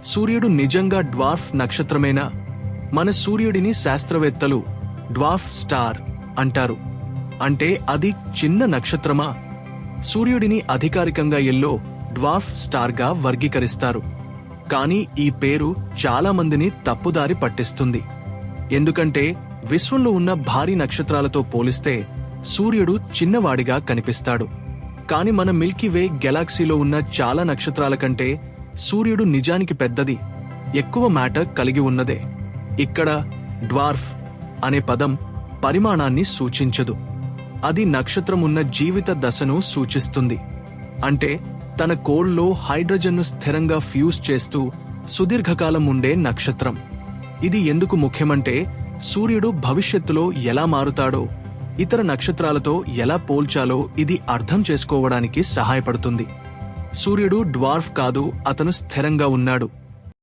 సూర్యుడు నిజంగా డ్వార్ఫ్ నక్షత్రమేనా? మన సూర్యుడిని శాస్త్రవేత్తలు డ్వార్ఫ్ స్టార్ అంటారు. అంటే అది చిన్న నక్షత్రమా? సూర్యుడిని అధికారికంగా ఎల్లో డ్వార్ఫ్ స్టార్గా వర్గీకరిస్తారు. కానీ ఈ పేరు చాలా మందిని తప్పుదారి పట్టిస్తుంది. ఎందుకంటే విశ్వంలో ఉన్న భారీ నక్షత్రాలతో పోలిస్తే సూర్యుడు చిన్నవాడిగా కనిపిస్తాడు. కాని మన మిల్కీవే గెలాక్సీలో ఉన్న చాలా నక్షత్రాల కంటే సూర్యుడు నిజానికి పెద్దది, ఎక్కువ మ్యాటర్ కలిగి ఉన్నదే. ఇక్కడ డ్వార్ఫ్ అనే పదం పరిమాణాన్ని సూచించదు. అది నక్షత్రం ఉన్న జీవిత దశను సూచిస్తుంది. అంటే తన కోర్లో హైడ్రోజన్ను స్థిరంగా ఫ్యూజ్ చేస్తూ సుదీర్ఘకాలం ఉండే నక్షత్రం. ఇది ఎందుకు ముఖ్యమంటే సూర్యుడు భవిష్యత్తులో ఎలా మారుతాడో, ఇతర నక్షత్రాలతో ఎలా పోల్చాలో ఇది అర్థం చేసుకోవడానికి సహాయపడుతుంది. సూర్యుడు డ్వార్ఫ్ కాదు, అతను స్థిరంగా ఉన్నాడు.